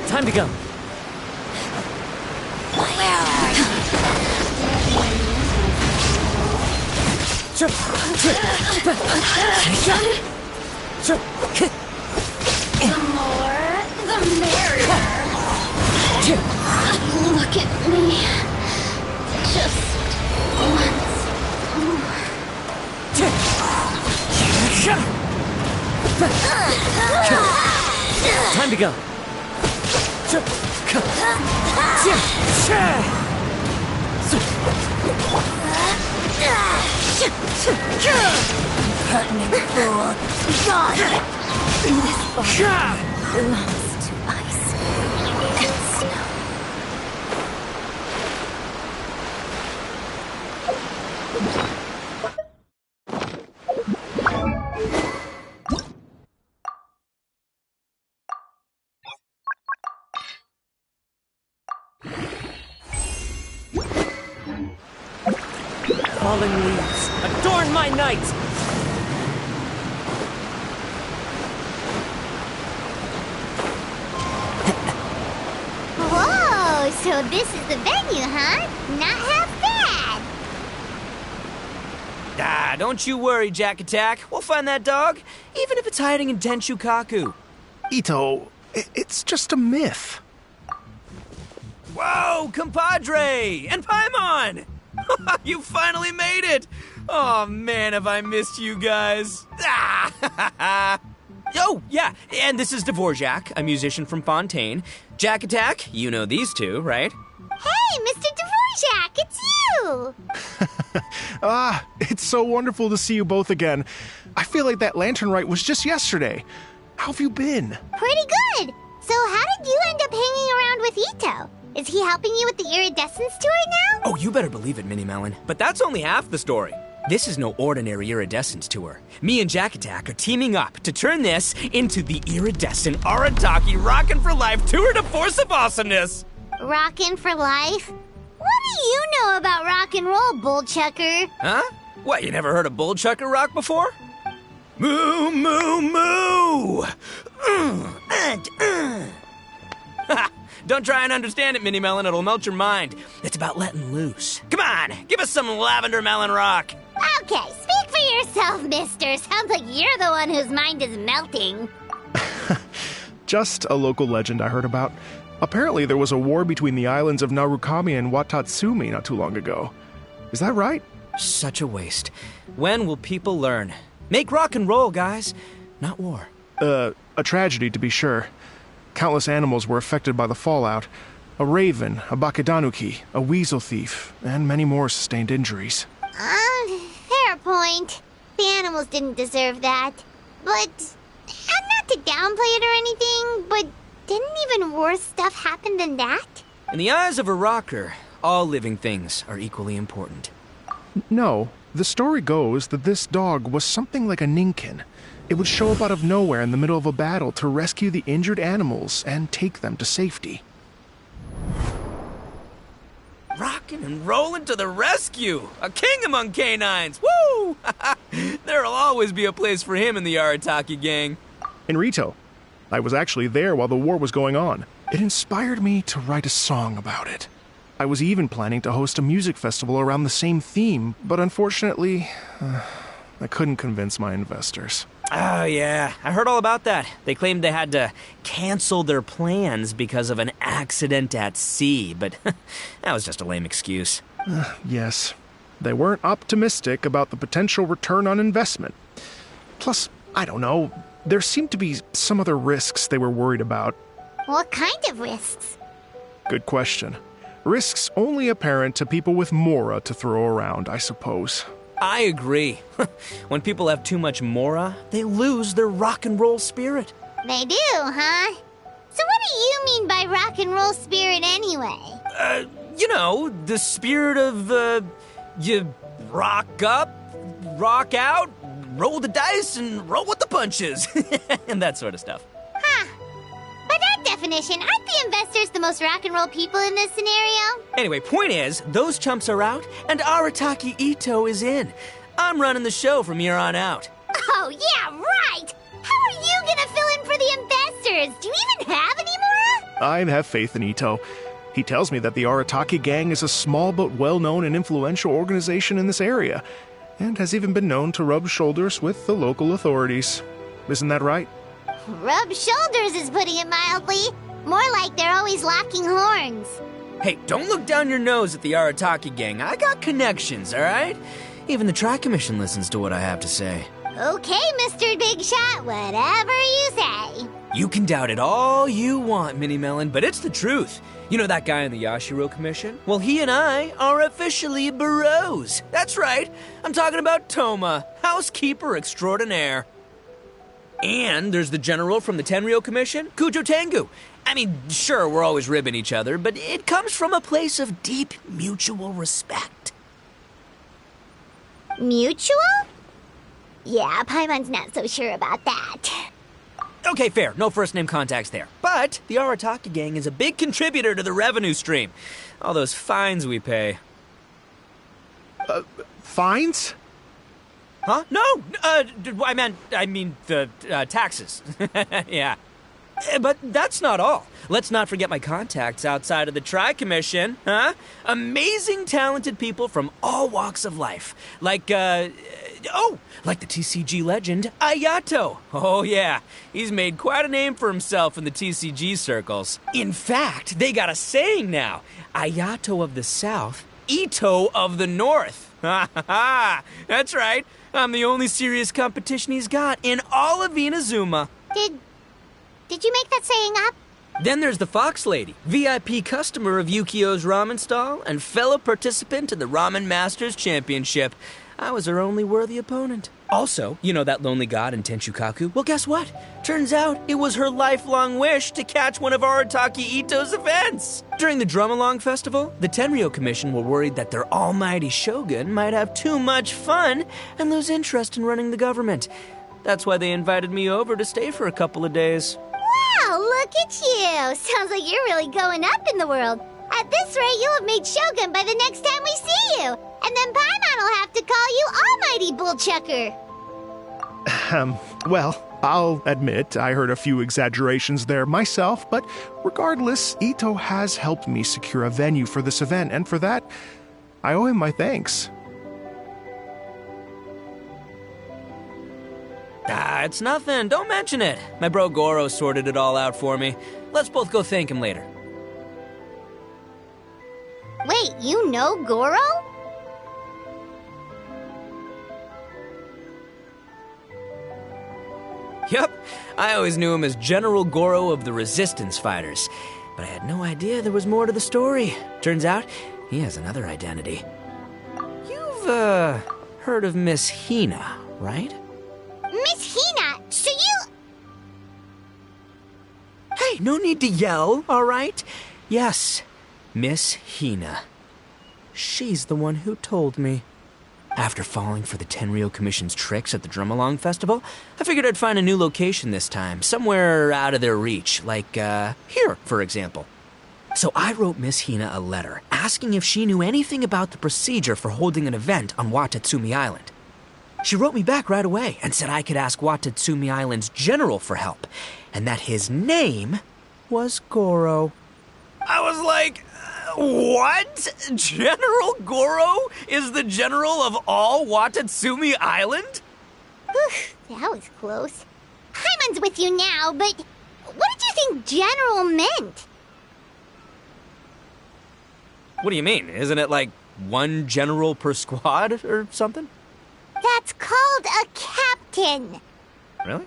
Time to go. Where are you? The more, the merrier. Look at me. Just once more. Time to go. Cunning fool. Gone. This body belongs to ice and snow. Falling leaves, adorn my night! Whoa, so this is the venue, huh? Not half bad. Ah, don't you worry, Jack Attack. We'll find that dog, even if it's hiding in Tenshukaku. Ito, it's just a myth. Whoa, compadre! And Paimon! You finally made it! Oh man, have I missed you guys. Ah! Oh, yeah, and this is Dvorak, a musician from Fontaine. Jack Attack, you know these two, right? Hey, Mr. Dvorak, it's you! It's so wonderful to see you both again. I feel like that lantern rite was just yesterday. How have you been? Pretty good. So how did you end up hanging around with Ito? Is he helping you with the Iridescence tour now? Oh, you better believe it, Minnie Melon. But that's only half the story. This is no ordinary Iridescence tour. Me and Jack Attack are teaming up to turn this into the Iridescent Arataki Rockin' for Life Tour de Force of Awesomeness! Rockin' for life? What do you know about rock and roll, bullchucker? Huh? What, you never heard a bullchucker rock before? Moo, moo, moo! Ha! Don't try and understand it, Minnie Melon. It'll melt your mind. It's about letting loose. Come on, give us some Lavender Melon Rock. Okay, speak for yourself, mister. Sounds like you're the one whose mind is melting. Just a local legend I heard about. Apparently there was a war between the islands of Narukami and Watatsumi not too long ago. Is that right? Such a waste. When will people learn? Make rock and roll, guys. Not war. A tragedy to be sure. Countless animals were affected by the fallout. A raven, a bakedanuki, a weasel thief, and many more sustained injuries. Fair point. The animals didn't deserve that. But, and not to downplay it or anything, but didn't even worse stuff happen than that? In the eyes of a rocker, all living things are equally important. No, the story goes that this dog was something like a ninkin. It would show up out of nowhere in the middle of a battle to rescue the injured animals and take them to safety. Rockin' and rollin' to the rescue! A king among canines! Woo! There'll always be a place for him in the Arataki gang. In Rito, I was actually there while the war was going on. It inspired me to write a song about it. I was even planning to host a music festival around the same theme, but unfortunately, I couldn't convince my investors. Oh, yeah. I heard all about that. They claimed they had to cancel their plans because of an accident at sea, but that was just a lame excuse. Yes. They weren't optimistic about the potential return on investment. Plus, I don't know, there seemed to be some other risks they were worried about. What kind of risks? Good question. Risks only apparent to people with Mora to throw around, I suppose. I agree. When people have too much mora, they lose their rock and roll spirit. They do, huh? So what do you mean by rock and roll spirit anyway? You know, the spirit of, you rock up, rock out, roll the dice, and roll with the punches. And that sort of stuff. Huh. By that definition, aren't the investors the most rock and roll people in this scenario? Anyway, point is, those chumps are out, and Arataki Ito is in. I'm running the show from here on out. Oh, yeah, right! How are you gonna fill in for the investors? Do you even have any more? I have faith in Ito. He tells me that the Arataki gang is a small but well-known and influential organization in this area, and has even been known to rub shoulders with the local authorities. Isn't that right? Rub shoulders is putting it mildly. More like they're always locking horns. Hey, don't look down your nose at the Arataki gang. I got connections, all right? Even the Tri-Commission listens to what I have to say. Okay, Mr. Big Shot, whatever you say. You can doubt it all you want, Mini Melon, but it's the truth. You know that guy in the Yashiro Commission? Well, he and I are officially bros. That's right. I'm talking about Toma, housekeeper extraordinaire. And there's the general from the Tenryo Commission, Kujo Tengu. I mean, sure, we're always ribbing each other, but it comes from a place of deep mutual respect. Mutual? Yeah, Paimon's not so sure about that. Okay, fair. No first-name contacts there. But the Arataki gang is a big contributor to the revenue stream. All those fines we pay. Fines? Huh? No! I mean the taxes. Yeah. But that's not all. Let's not forget my contacts outside of the Tri-Commission, huh? Amazing, talented people from all walks of life. Like the TCG legend, Ayato. Oh yeah, he's made quite a name for himself in the TCG circles. In fact, they got a saying now. Ayato of the South, Ito of the North. Ha ha ha! That's right. I'm the only serious competition he's got in all of Inazuma. Did you make that saying up? Then there's the Fox Lady, VIP customer of Yukio's ramen stall and fellow participant in the Ramen Masters Championship. I was her only worthy opponent. Also, you know that lonely god in Tenshukaku? Well, guess what? Turns out it was her lifelong wish to catch one of Arataki Ito's events. During the Drum-Along Festival, the Tenryo Commission were worried that their almighty shogun might have too much fun and lose interest in running the government. That's why they invited me over to stay for a couple of days. Wow, look at you! Sounds like you're really going up in the world. At this rate, you'll have made Shogun by the next time we see you. And then Paimon will have to call you Almighty Bullchucker. Well, I'll admit I heard a few exaggerations there myself, but regardless, Ito has helped me secure a venue for this event, and for that, I owe him my thanks. It's nothing. Don't mention it. My bro Goro sorted it all out for me. Let's both go thank him later. Wait, you know Goro? Yup, I always knew him as General Goro of the Resistance Fighters, but I had no idea there was more to the story. Turns out, he has another identity. You've, heard of Miss Hina, right? Miss Hina, so you... Hey, no need to yell, all right? Yes, Miss Hina. She's the one who told me. After falling for the Tenryo Commission's tricks at the Drum-Along Festival, I figured I'd find a new location this time, somewhere out of their reach, like, here, for example. So I wrote Miss Hina a letter, asking if she knew anything about the procedure for holding an event on Watatsumi Island. She wrote me back right away and said I could ask Watatsumi Island's general for help, and that his name was Goro. I was like, what? General Goro is the general of all Watatsumi Island? Whew, that was close. Paimon's with you now, but what did you think general meant? What do you mean? Isn't it like one general per squad or something? That's called a captain. Really?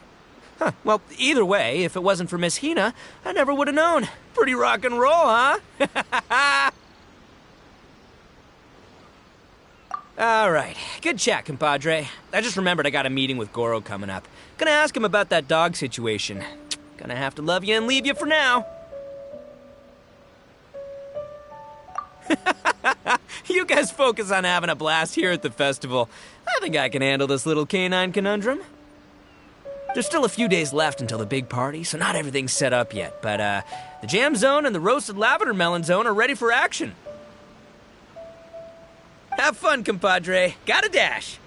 Huh. Well, either way, if it wasn't for Miss Hina, I never would have known. Pretty rock and roll, huh? Alright, good chat, compadre. I just remembered I got a meeting with Goro coming up. Gonna ask him about that dog situation. Gonna have to love you and leave you for now. You guys focus on having a blast here at the festival. I think I can handle this little canine conundrum. There's still a few days left until the big party, so not everything's set up yet, but the jam zone and the roasted lavender melon zone are ready for action. Have fun, compadre. Got a dash.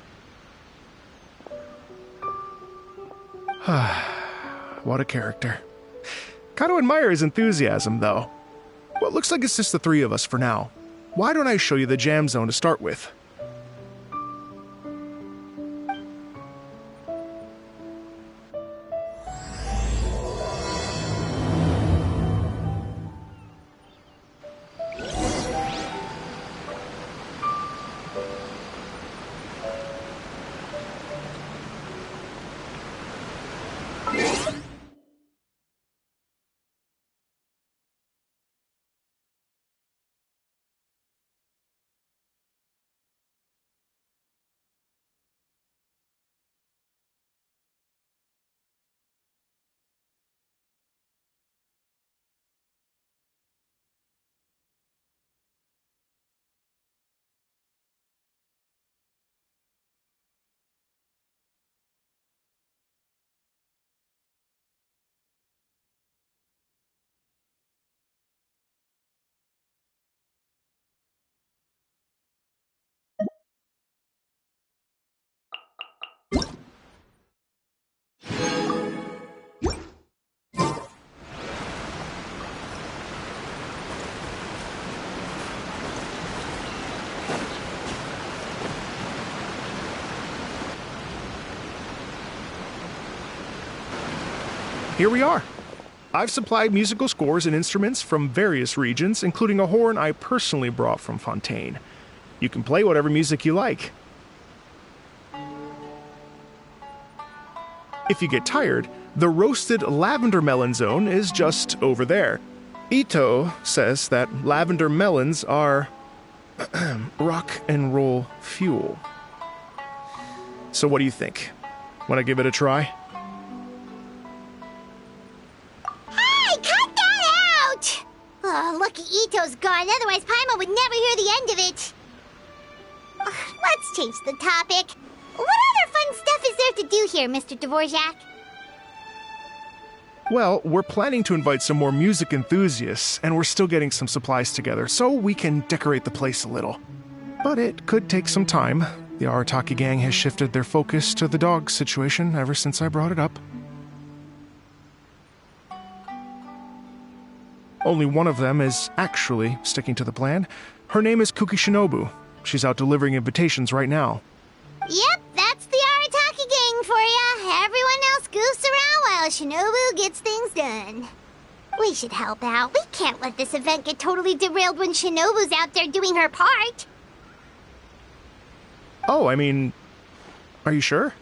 What a character. Kind of admire his enthusiasm, though. Well, it looks like it's just the three of us for now. Why don't I show you the jam zone to start with? Here we are. I've supplied musical scores and instruments from various regions, including a horn I personally brought from Fontaine. You can play whatever music you like. If you get tired, the roasted lavender melon zone is just over there. Ito says that lavender melons are rock and roll fuel. So what do you think? Want to give it a try? Oh, lucky Ito's gone, otherwise Paimon would never hear the end of it. Let's change the topic. What other fun stuff is there to do here, Mr. Dvorak? Well, we're planning to invite some more music enthusiasts, and we're still getting some supplies together, so we can decorate the place a little. But it could take some time. The Arataki gang has shifted their focus to the dog situation ever since I brought it up. Only one of them is actually sticking to the plan. Her name is Kuki Shinobu. She's out delivering invitations right now. Yep, that's the Arataki gang for ya. Everyone else goofs around while Shinobu gets things done. We should help out. We can't let this event get totally derailed when Shinobu's out there doing her part. Oh, I mean, are you sure?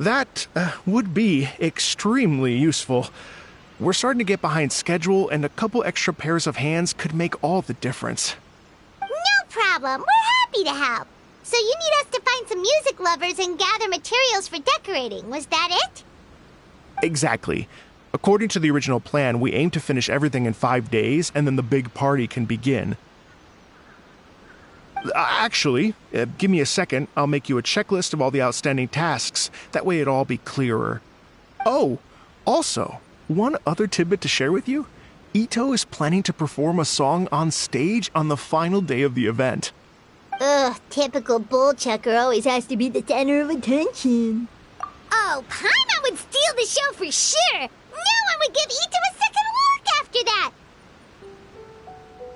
That would be extremely useful. We're starting to get behind schedule, and a couple extra pairs of hands could make all the difference. No problem. We're happy to help. So you need us to find some music lovers and gather materials for decorating. Was that it? Exactly. According to the original plan, we aim to finish everything in 5 days, and then the big party can begin. Actually, give me a second. I'll make you a checklist of all the outstanding tasks. That way it'll all be clearer. Oh, also, one other tidbit to share with you. Ito is planning to perform a song on stage on the final day of the event. Ugh, typical bullchucker always has to be the center of attention. Oh, Paimon would steal the show for sure. No one would give Ito a second look after that.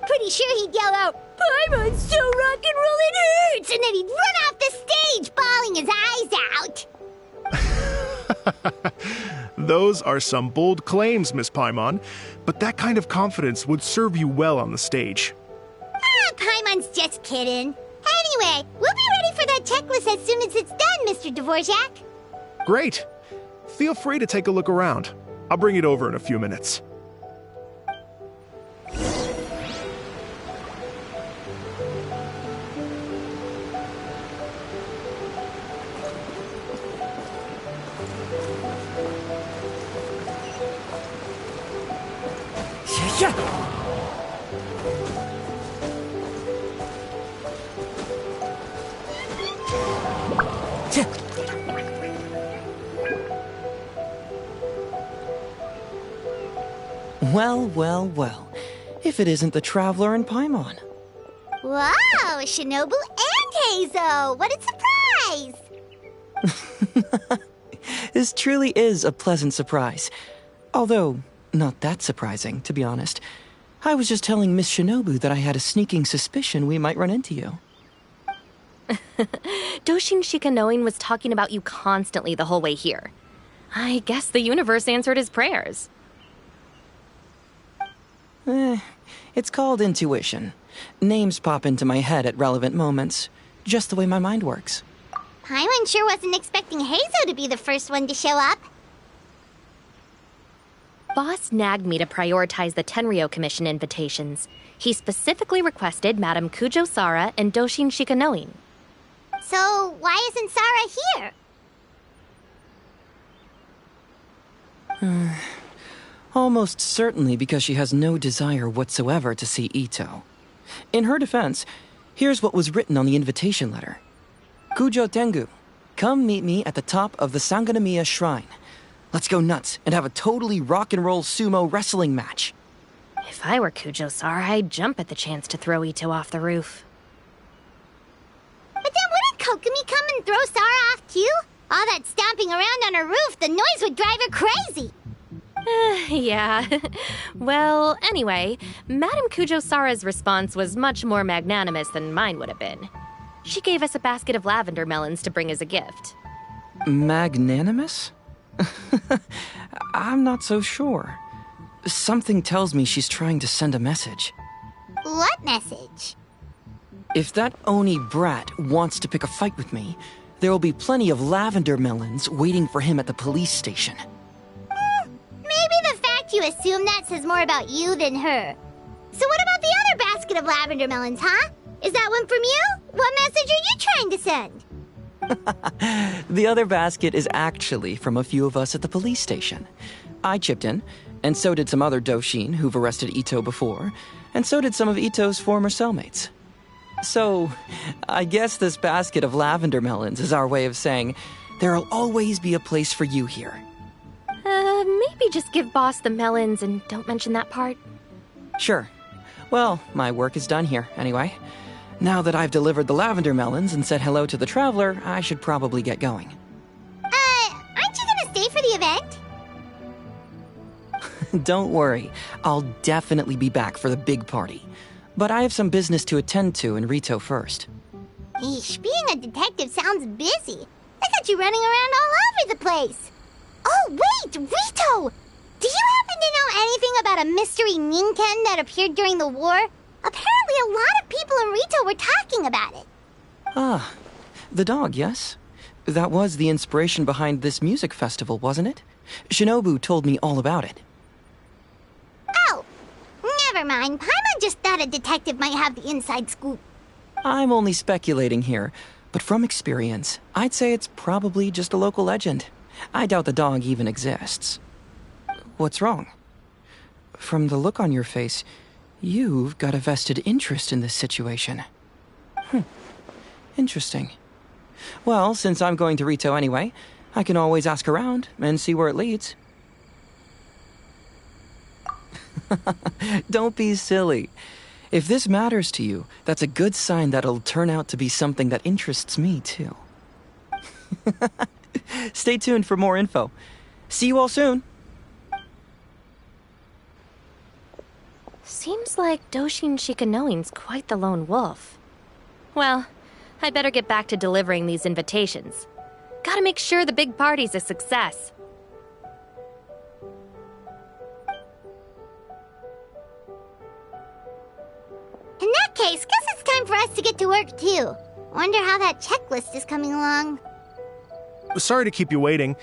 Pretty sure he'd yell out, "Paimon's so rock and roll it hurts!" And then he'd run off the stage, bawling his eyes out. Those are some bold claims, Miss Paimon, but that kind of confidence would serve you well on the stage. Paimon's just kidding. Anyway, we'll be ready for that checklist as soon as it's done, Mr. Dvorak. Great. Feel free to take a look around. I'll bring it over in a few minutes. Well, well, well. If it isn't the Traveler and Paimon. Wow, Shinobu and Heizo! What a surprise! This truly is a pleasant surprise. Although, not that surprising, to be honest. I was just telling Miss Shinobu that I had a sneaking suspicion we might run into you. Doshin Shikanoin was talking about you constantly the whole way here. I guess the universe answered his prayers. It's called intuition. Names pop into my head at relevant moments, just the way my mind works. Paimon sure wasn't expecting Heizo to be the first one to show up. Boss nagged me to prioritize the Tenryo Commission invitations. He specifically requested Madame Kujo Sara and Doshin Shikanoin. So, why isn't Sara here? Almost certainly because she has no desire whatsoever to see Ito. In her defense, here's what was written on the invitation letter. Kujo Tengu, come meet me at the top of the Sanganamiya Shrine. Let's go nuts and have a totally rock and roll sumo wrestling match. If I were Kujo Sara, I'd jump at the chance to throw Ito off the roof. But then wouldn't Kokomi come and throw Sara off too? All that stomping around on her roof, the noise would drive her crazy. Yeah. Well, anyway, Madame Kujo Sara's response was much more magnanimous than mine would have been. She gave us a basket of lavender melons to bring as a gift. Magnanimous? I'm not so sure. Something tells me she's trying to send a message. What message? If that Oni brat wants to pick a fight with me, there will be plenty of lavender melons waiting for him at the police station. Maybe the fact you assume that says more about you than her. So what about the other basket of lavender melons, huh? Is that one from you? What message are you trying to send? The other basket is actually from a few of us at the police station. I chipped in, and so did some other Doshin who've arrested Ito before, and so did some of Ito's former cellmates. So, I guess this basket of lavender melons is our way of saying, there'll always be a place for you here. Maybe just give Boss the melons and don't mention that part. Sure. Well, my work is done here, anyway. Now that I've delivered the lavender melons and said hello to the Traveler, I should probably get going. Aren't you gonna stay for the event? Don't worry, I'll definitely be back for the big party. But I have some business to attend to in Rito first. Eesh, being a detective sounds busy. I got you running around all over the place. Oh, wait, Rito! Do you happen to know anything about a mystery Ninken that appeared during the war? Apparently a lot of people in Rito were talking about it. Ah, the dog, yes? That was the inspiration behind this music festival, wasn't it? Shinobu told me all about it. Oh, never mind. Paimon just thought a detective might have the inside scoop. I'm only speculating here, but from experience, I'd say it's probably just a local legend. I doubt the dog even exists. What's wrong? From the look on your face, you've got a vested interest in this situation. Interesting. Well, since I'm going to Rito anyway, I can always ask around and see where it leads. Don't be silly. If this matters to you, that's a good sign that it'll turn out to be something that interests me, too. Stay tuned for more info. See you all soon. Seems like Doshin Shikanoin's quite the lone wolf. Well, I'd better get back to delivering these invitations. Gotta make sure the big party's a success. In that case, guess it's time for us to get to work too. Wonder how that checklist is coming along. Sorry to keep you waiting.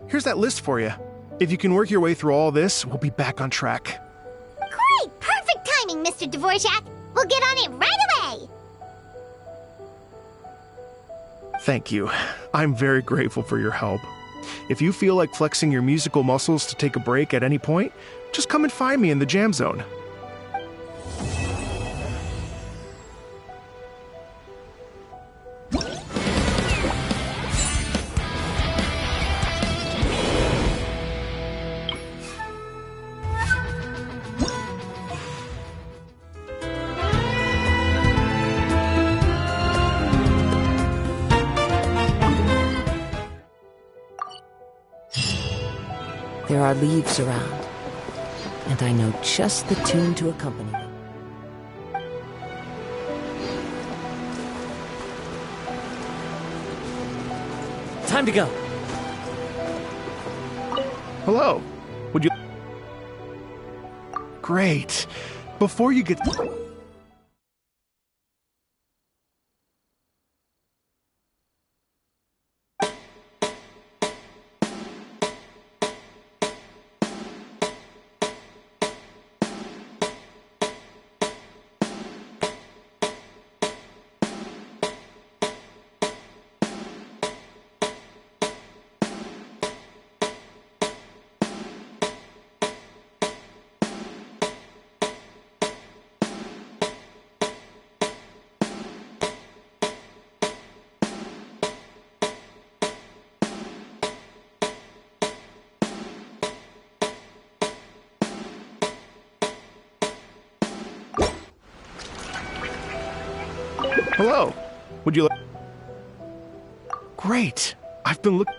Here's that list for you. If you can work your way through all this, we'll be back on track. Great! Perfect timing, Mr. Dvorak. We'll get on it right away! Thank you. I'm very grateful for your help. If you feel like flexing your musical muscles to take a break at any point, just come and find me in the Jam Zone. There are leaves around, and I know just the tune to accompany them. Time to go. Hello. Would you... Great. Before you get... Hello. Would you like... Great. I've been looking...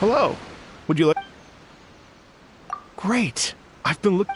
Hello. Would you like... Great. I've been looking...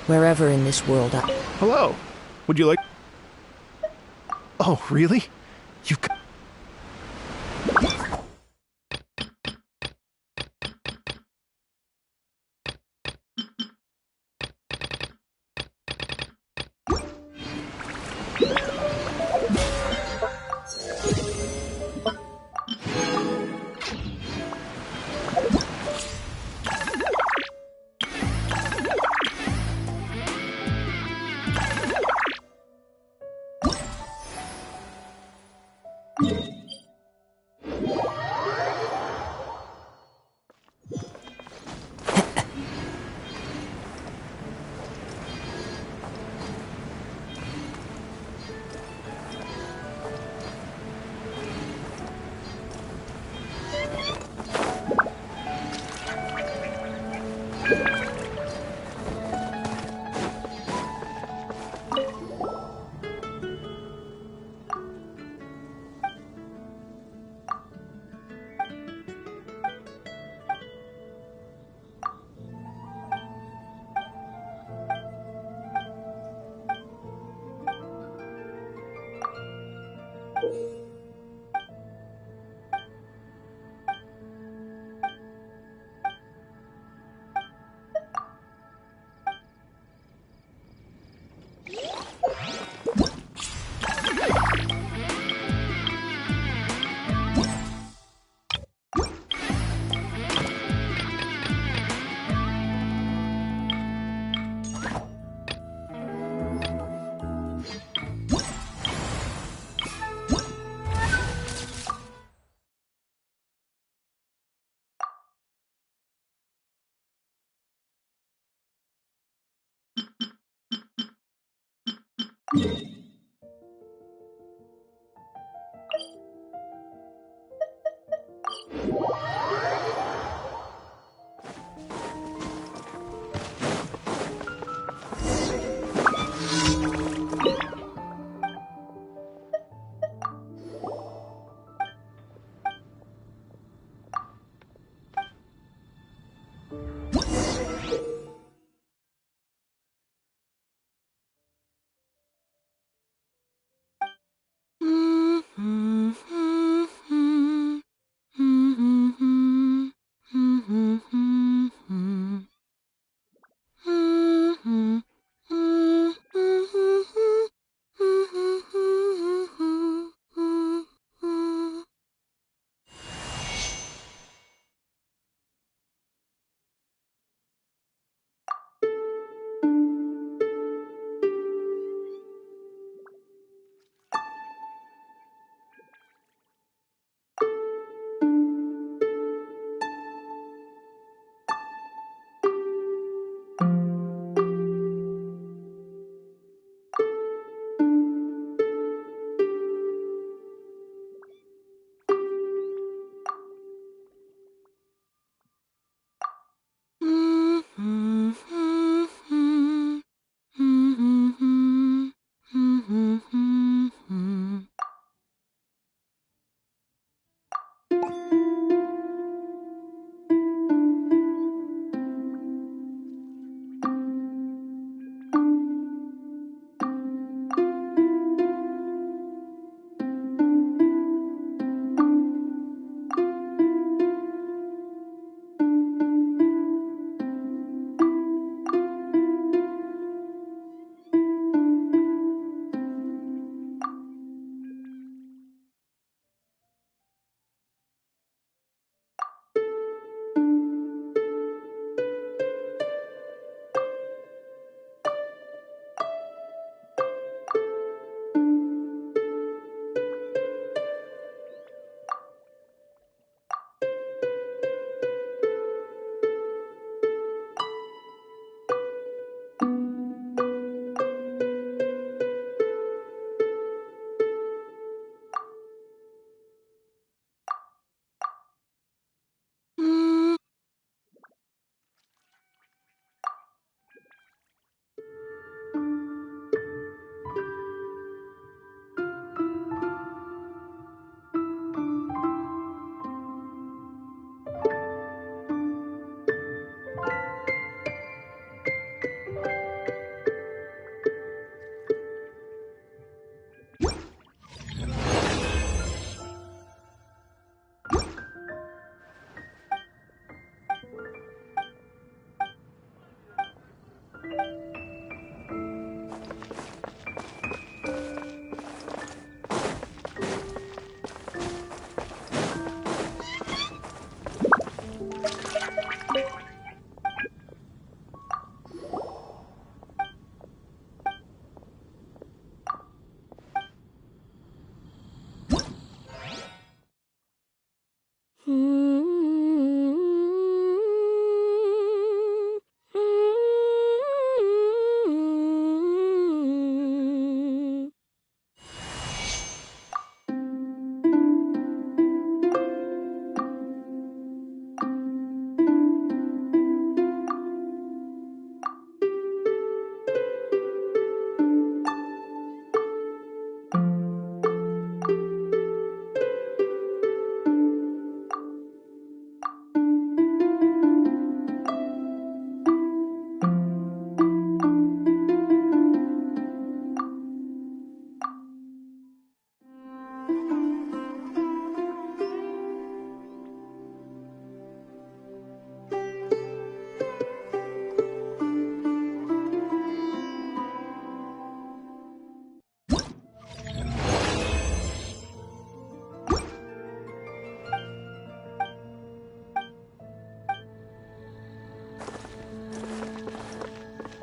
Wherever in this world I... Hello. Would you like... Oh, really? You...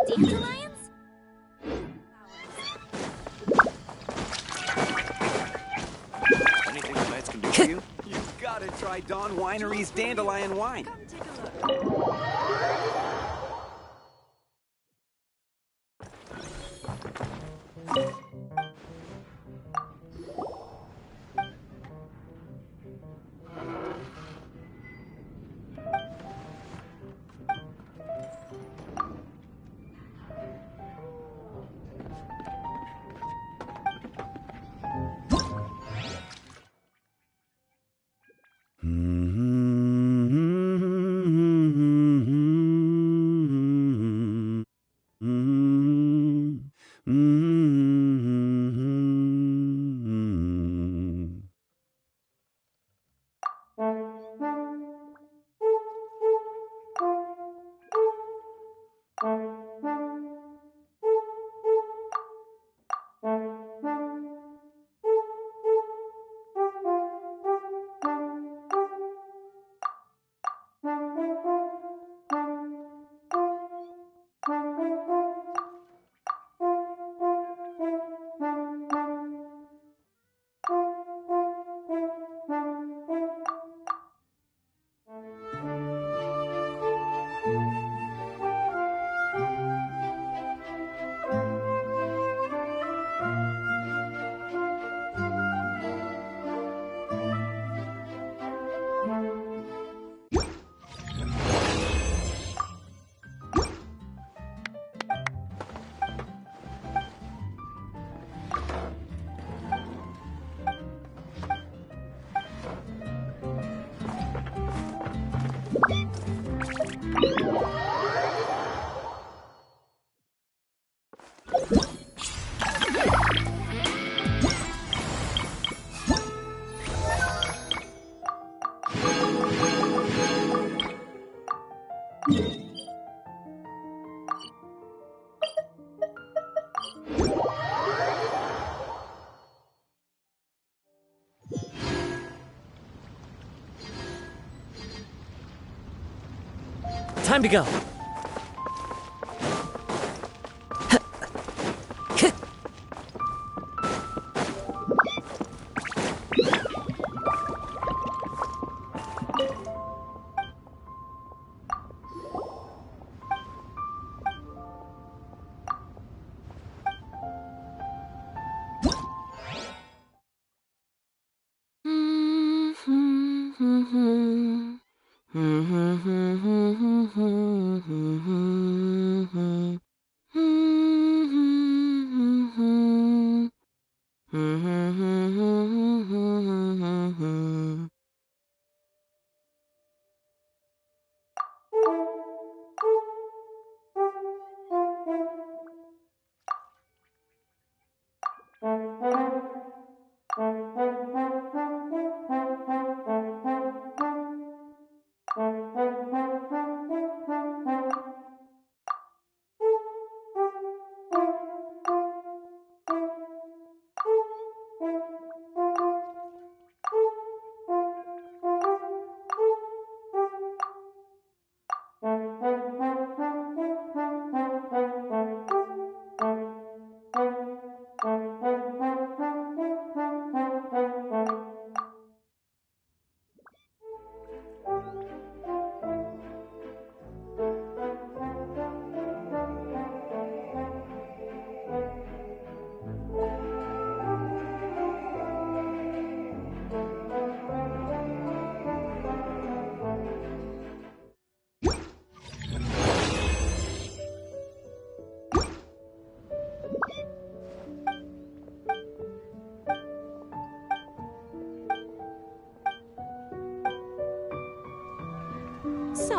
Dandelions? Anything the lights can do for you? You've got to try Dawn Winery's Dandelion Wine. Come take a look. Time to go.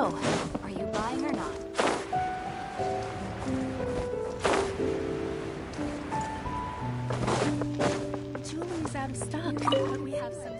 So, are you buying or not? Jewelry's out of stock. But we have some.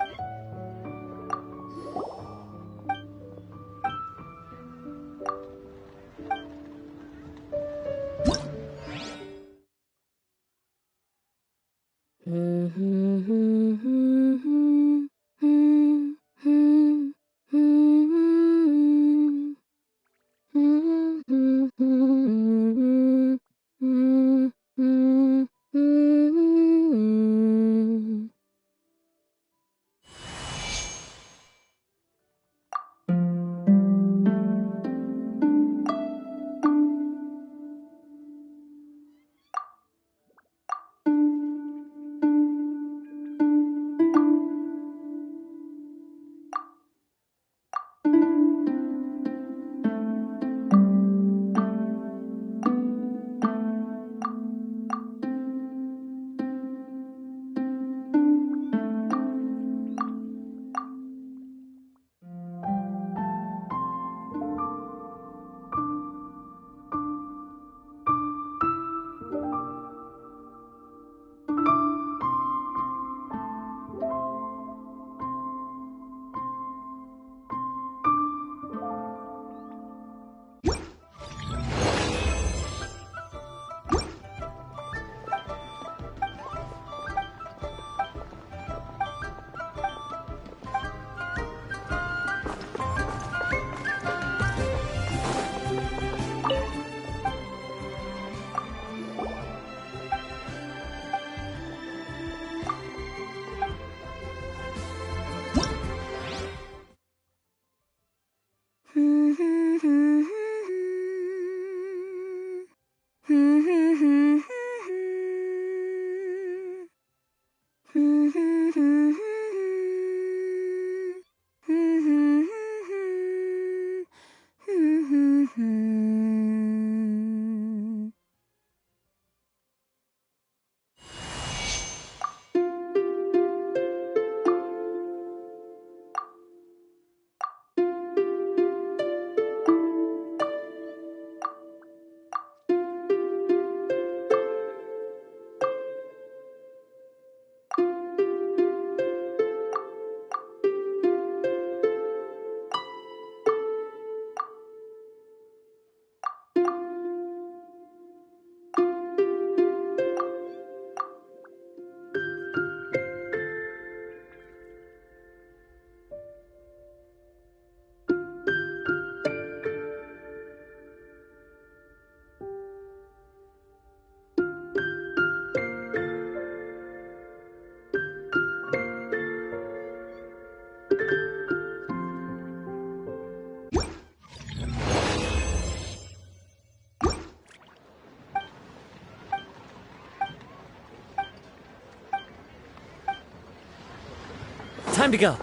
Time to go.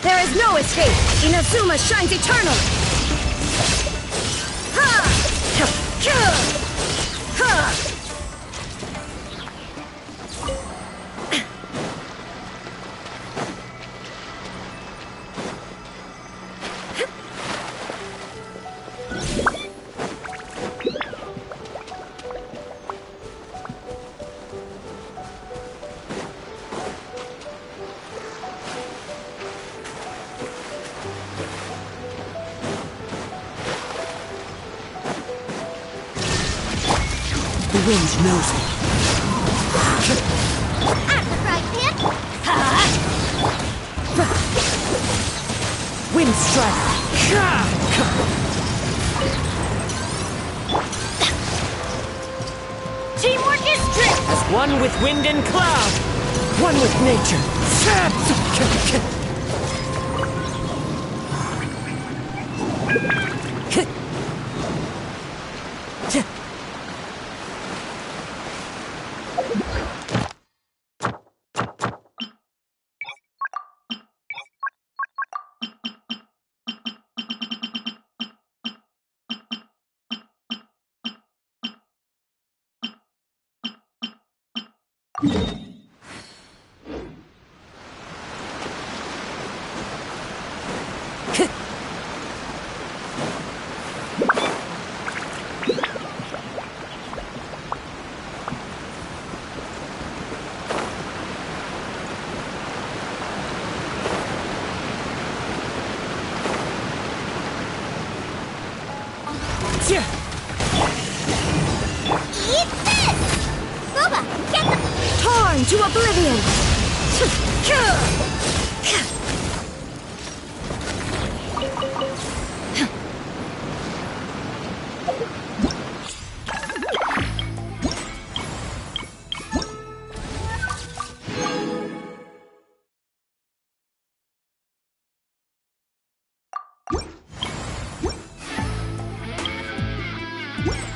There is no escape! Inazuma shines eternal! Ha! Ha! The wind knows me. At the right hip. Wind strike. Teamwork is strict! As one with wind and cloud. One with nature. Eat this! Boba, get the... Torn to oblivion! What?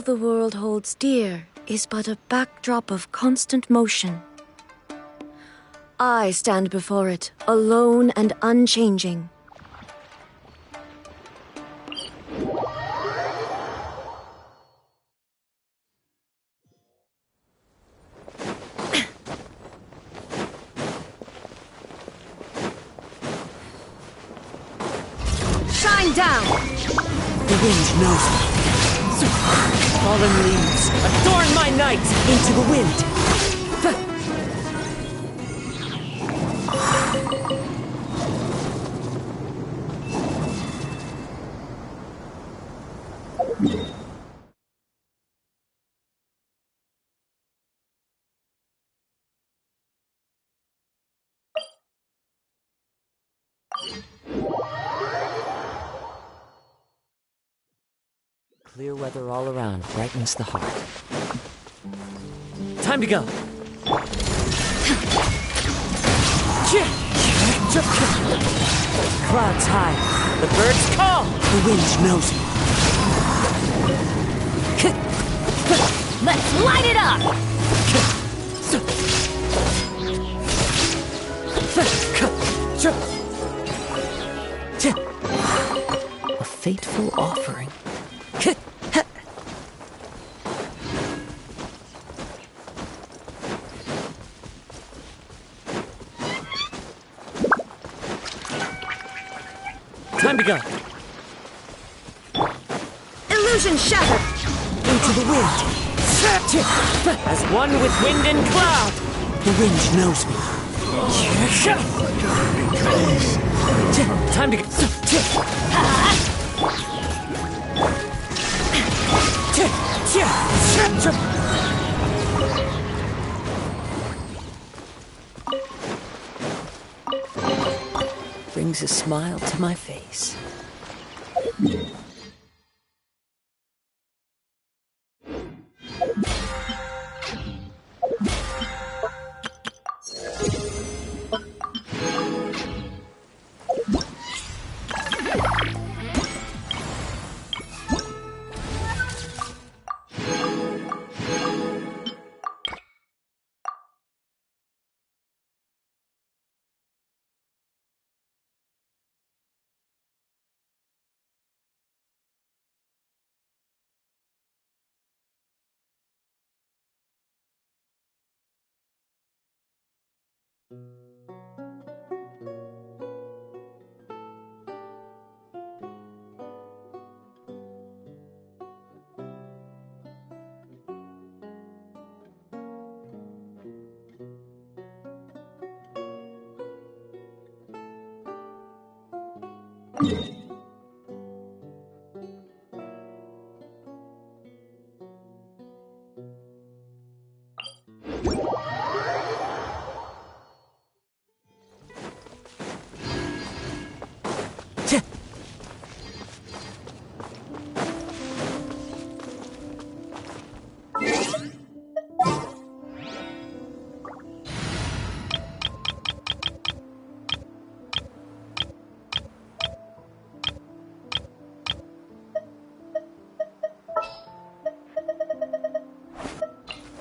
all the world holds dear is but a backdrop of constant motion. I stand before it, alone and unchanging. Shine down! The wind knows me. Fallen leaves, adorn my night! Into the wind. Clear weather all around brightens the heart. Time to go. Clouds high. The birds call. The wind knows me. Let's light it up! A fateful offering. Time to go. Illusion shattered! Into the wind. As one with wind and cloud. The wind knows me. Time to go. Brings a smile to my face.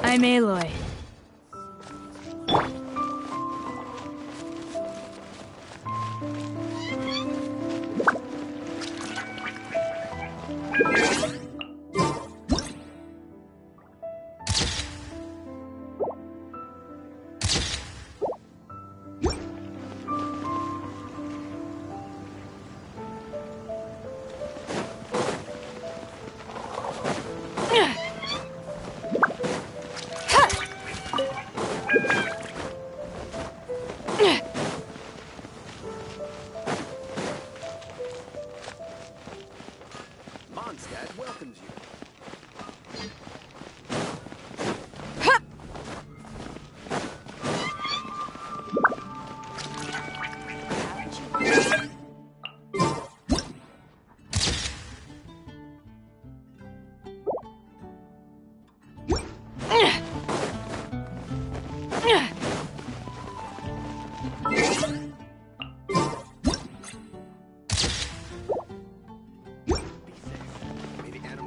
I'm Aloy. Mondstadt welcomes you.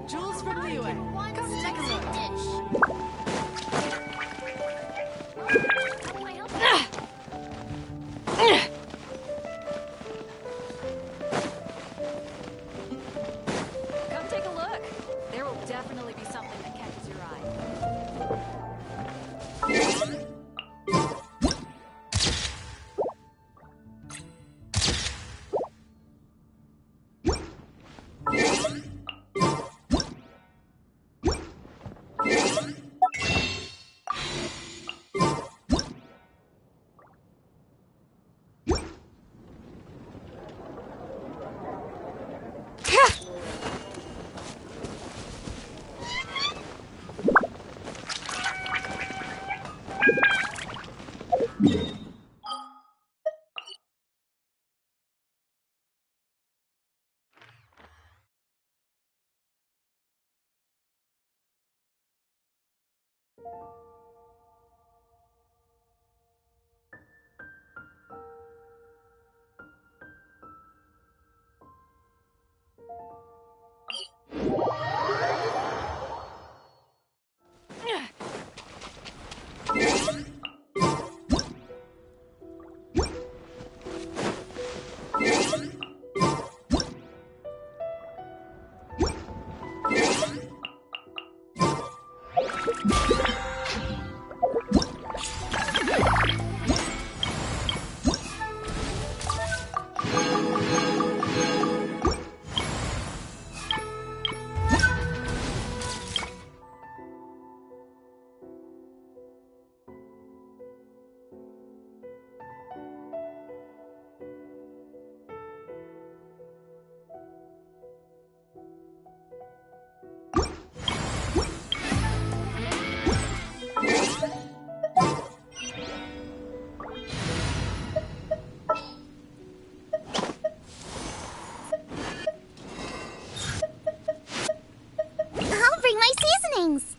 Jules from Liyue. I'll bring my seasonings.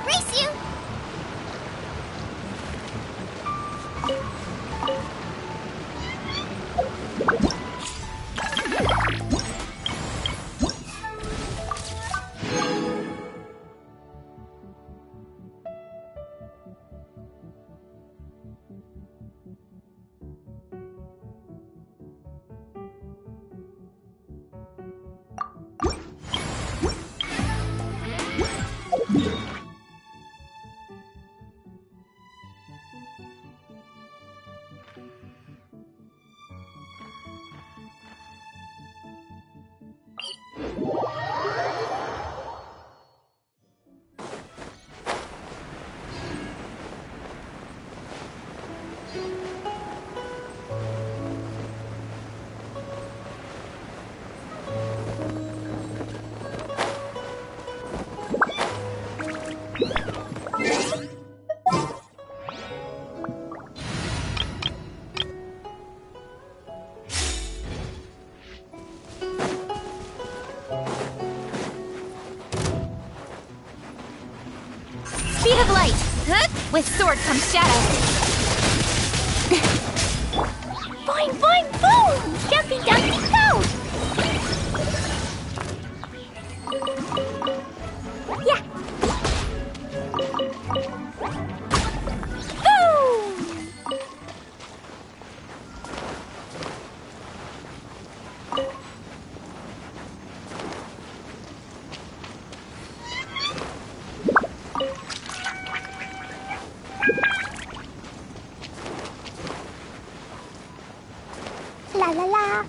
Race you! Speed of light! With sword comes shadow! Boing, boing, boom! Jumpy, dumpy, go! Yeah! Boom! La la la!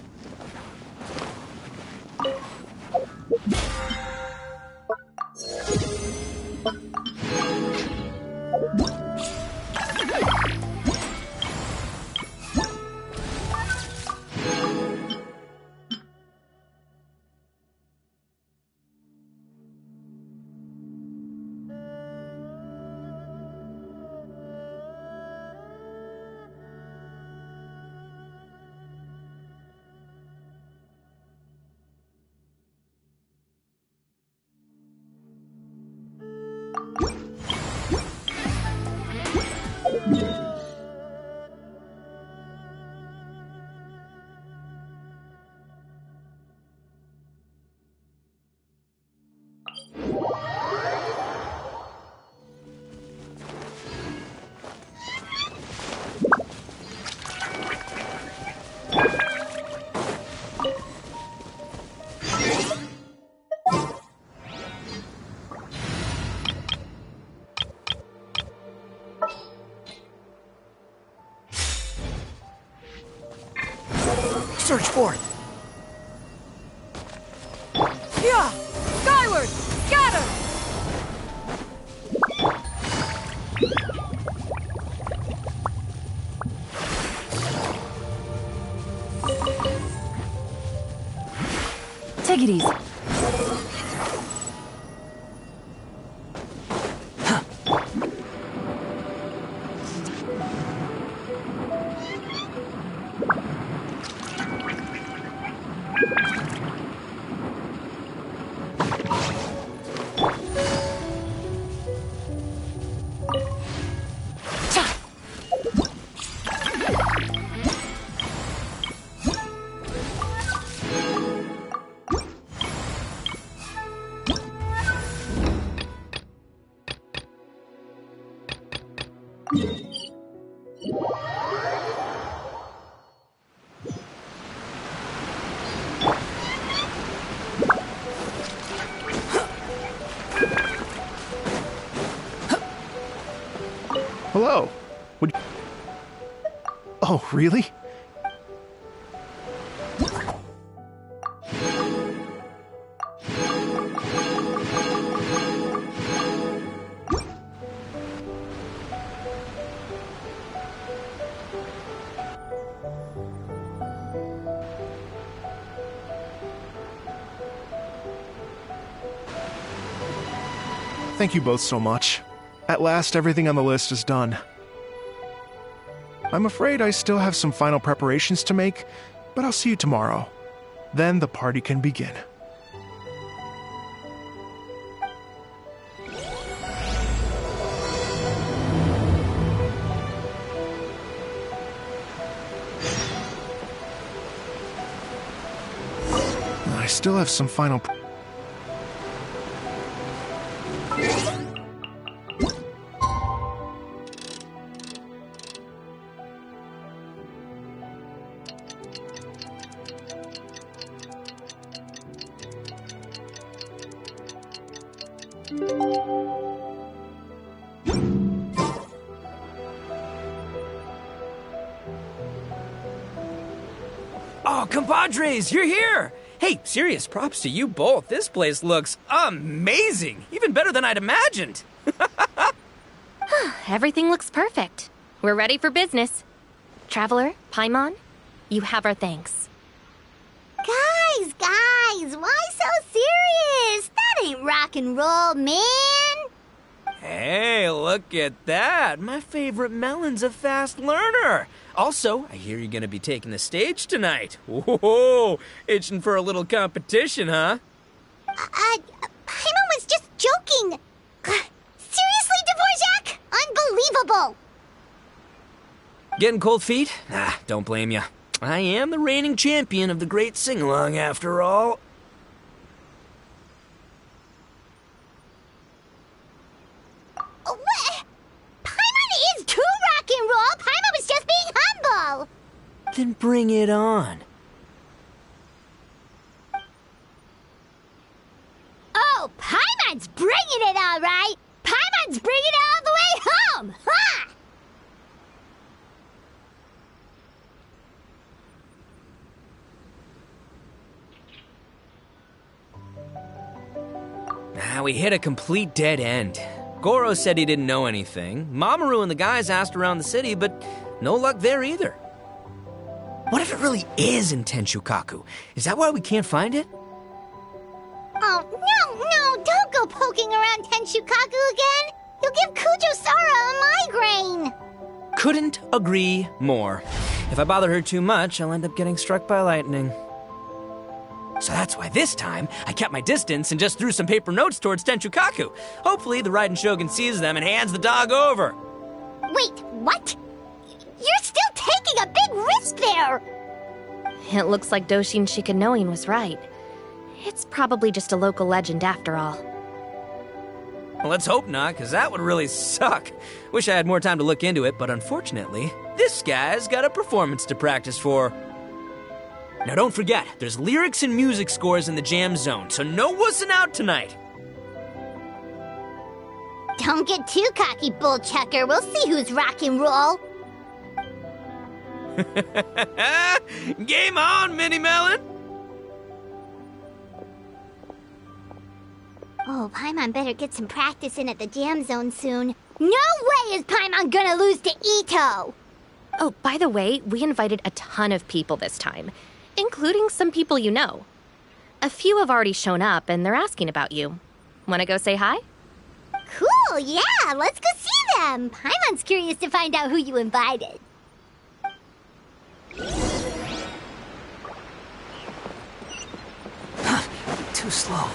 Search for it. Yeah! Skyward! Scatter! Take it easy. Hello. Oh, really? Thank you both so much. At last, everything on the list is done. I'm afraid I still have some final preparations to make, but I'll see you tomorrow. Then the party can begin. I still have some final... Oh, compadres, you're here! Hey, serious props to you both. This place looks amazing. Even better than I'd imagined. Everything looks perfect. We're ready for business. Traveler, Paimon, you have our thanks. Guys, why so serious? That ain't rock and roll, man. Hey, look at that. My favorite melon's a fast learner. Also, I hear you're gonna be taking the stage tonight. Whoa, itching for a little competition, huh? Paimon was just joking. Seriously, Dvorak? Unbelievable. Getting cold feet? Ah, don't blame ya. I am the reigning champion of the great sing-along, after all. What? Paimon is too rock and roll. Paimon was just being humble. Then bring it on. Oh, Paimon's bringing it all right. Paimon's bringing it all the way home. Ha! We hit a complete dead end. Goro said he didn't know anything. Mamoru and the guys asked around the city, but no luck there either. What if it really is in Tenshukaku? Is that why we can't find it? Oh, no, don't go poking around Tenshukaku again. You'll give Kujo-Sara a migraine. Couldn't agree more. If I bother her too much, I'll end up getting struck by lightning. So that's why this time, I kept my distance and just threw some paper notes towards Tenshukaku. Hopefully the Raiden Shogun sees them and hands the dog over. Wait, what? You're still taking a big risk there! It looks like Doshin Shikanoin was right. It's probably just a local legend after all. Well, let's hope not, because that would really suck. Wish I had more time to look into it, but unfortunately, this guy's got a performance to practice for. Now don't forget, there's lyrics and music scores in the jam zone, so no wussing out tonight. Don't get too cocky, bullchucker. We'll see who's rock and roll. Game on, Mini Melon! Oh, Paimon better get some practice in at the jam zone soon. No way is Paimon gonna lose to Ito! Oh, by the way, we invited a ton of people this time, including some people you know. A few have already shown up, and they're asking about you. Wanna go say hi? Cool, yeah, let's go see them. Paimon's curious to find out who you invited. Too slow.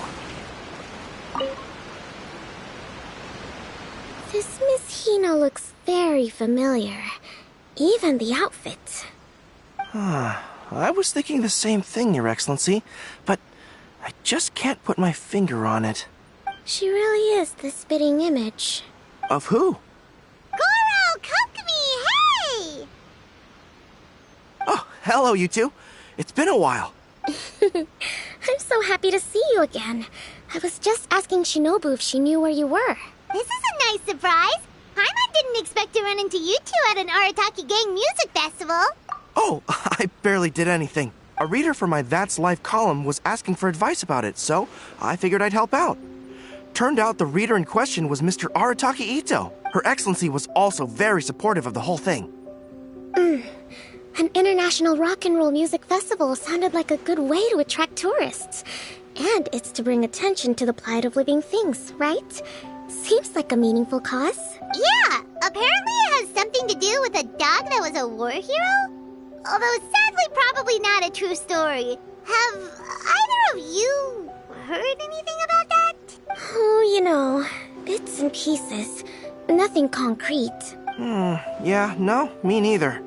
This Miss Hina looks very familiar. Even the outfit. I was thinking the same thing, Your Excellency, but I just can't put my finger on it. She really is the spitting image. Of who? Goro, Kokumi, hey! Oh, hello, you two. It's been a while. I'm so happy to see you again. I was just asking Shinobu if she knew where you were. This is a nice surprise. Paimon didn't expect to run into you two at an Arataki Gang music festival. Oh, I barely did anything. A reader for my That's Life column was asking for advice about it, so I figured I'd help out. Turned out the reader in question was Mr. Arataki Ito. Her Excellency was also very supportive of the whole thing. An international rock and roll music festival sounded like a good way to attract tourists. And it's to bring attention to the plight of living things, right? Seems like a meaningful cause. Yeah, apparently it has something to do with a dog that was a war hero? Although sadly probably not a true story. Have either of you heard anything about that? Oh, you know, bits and pieces. Nothing concrete. Yeah, no, me neither.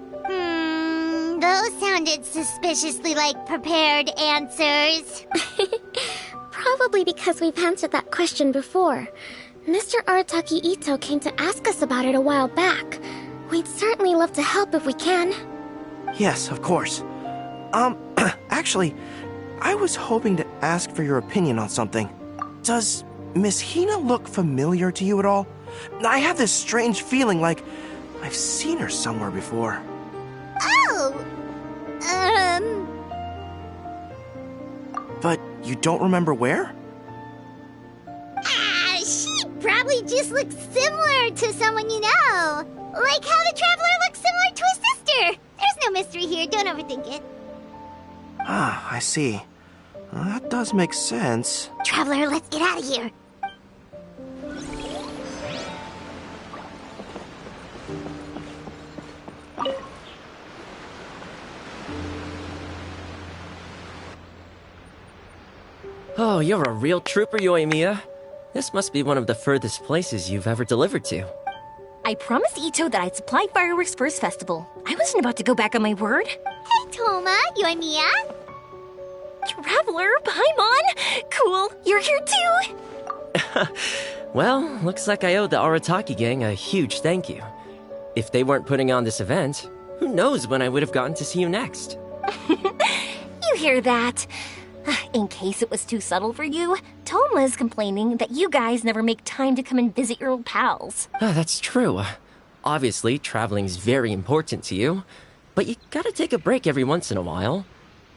Those sounded suspiciously like prepared answers. Probably because we've answered that question before. Mr. Arataki Ito came to ask us about it a while back. We'd certainly love to help if we can. Yes, of course. Actually, I was hoping to ask for your opinion on something. Does Miss Hina look familiar to you at all? I have this strange feeling like I've seen her somewhere before. Oh! But you don't remember where? She probably just looks similar to someone you know. Like how the Traveler looks similar to his sister. There's no mystery here, don't overthink it. Ah, I see. That does make sense. Traveler, let's get out of here. Oh, you're a real trooper, Yoimiya. This must be one of the furthest places you've ever delivered to. I promised Ito that I'd supply fireworks for his festival. I wasn't about to go back on my word. Hey, Toma, Yoimiya. Traveler, Paimon! Cool, you're here too! Well, looks like I owe the Arataki gang a huge thank you. If they weren't putting on this event, who knows when I would have gotten to see you next. You hear that? In case it was too subtle for you, Toma's complaining that you guys never make time to come and visit your old pals. That's true. Obviously, traveling's very important to you, but you gotta take a break every once in a while.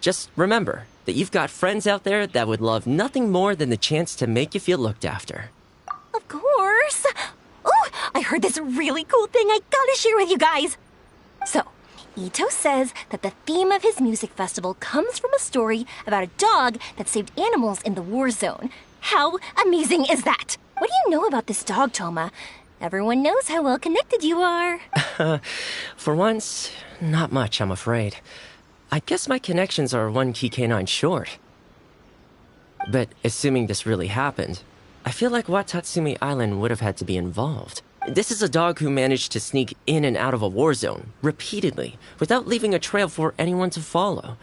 Just remember that you've got friends out there that would love nothing more than the chance to make you feel looked after. Of course! Oh, I heard this really cool thing I gotta share with you guys! So, Ito says that the theme of his music festival comes from a story about a dog that saved animals in the war zone. How amazing is that? What do you know about this dog, Toma? Everyone knows how well connected you are. For once, not much, I'm afraid. I guess my connections are one key canine short. But assuming this really happened, I feel like Watatsumi Island would have had to be involved. This is a dog who managed to sneak in and out of a war zone, repeatedly, without leaving a trail for anyone to follow.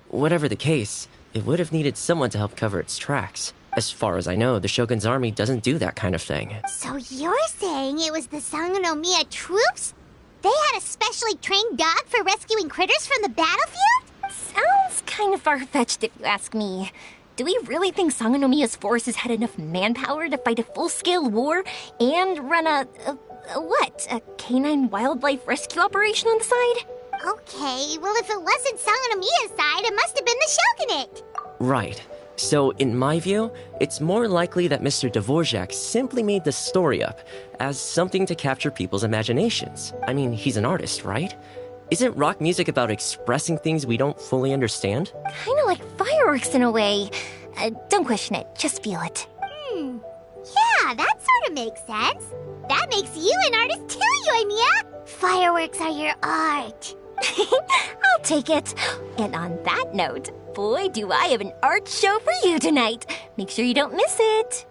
Whatever the case, it would have needed someone to help cover its tracks. As far as I know, the Shogun's army doesn't do that kind of thing. So you're saying it was the Sangonomiya troops? They had a specially trained dog for rescuing critters from the battlefield? Sounds kind of far-fetched if you ask me. Do we really think Sangonomiya's forces had enough manpower to fight a full-scale war and run a canine wildlife rescue operation on the side? Okay, well if it wasn't sung on Amiya's side, it must have been the Shogunate. Right. So, in my view, it's more likely that Mr. Dvorak simply made the story up as something to capture people's imaginations. I mean, he's an artist, right? Isn't rock music about expressing things we don't fully understand? Kinda like fireworks in a way. Don't question it, just feel it. Yeah, that sort of makes sense. That makes you an artist too, Yoimiya. Fireworks are your art. I'll take it. And on that note, boy, do I have an art show for you tonight. Make sure you don't miss it.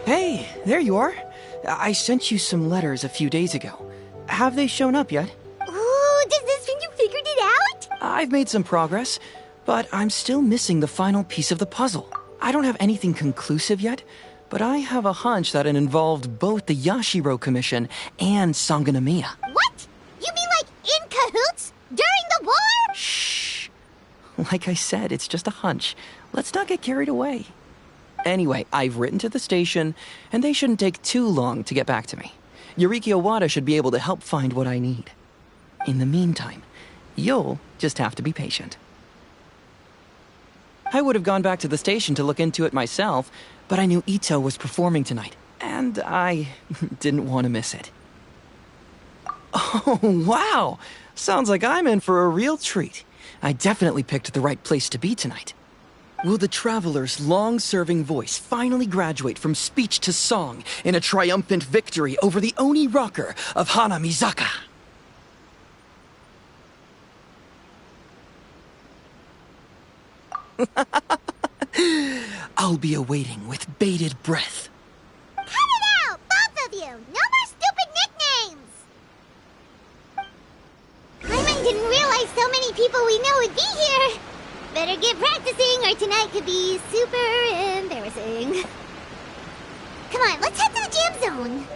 Hey, there you are. I sent you some letters a few days ago. Have they shown up yet? Ooh, does this mean you figured it out? I've made some progress, but I'm still missing the final piece of the puzzle. I don't have anything conclusive yet, but I have a hunch that it involved both the Yashiro Commission and Sanganamiya. What? You mean like in cahoots? During the war? Shh. Like I said, it's just a hunch. Let's not get carried away. Anyway, I've written to the station, and they shouldn't take too long to get back to me. Yuriki Owada should be able to help find what I need. In the meantime, you'll just have to be patient. I would have gone back to the station to look into it myself, but I knew Ito was performing tonight, and I didn't want to miss it. Oh, wow! Sounds like I'm in for a real treat. I definitely picked the right place to be tonight. Will the Traveler's long-serving voice finally graduate from speech to song in a triumphant victory over the Oni rocker of Hanamizaka? I'll be awaiting with bated breath. Cut it out, both of you! No more stupid nicknames! Paimon didn't realize so many people we know would be here. Better get practicing or tonight could be super embarrassing. Come on, let's head to the jam zone.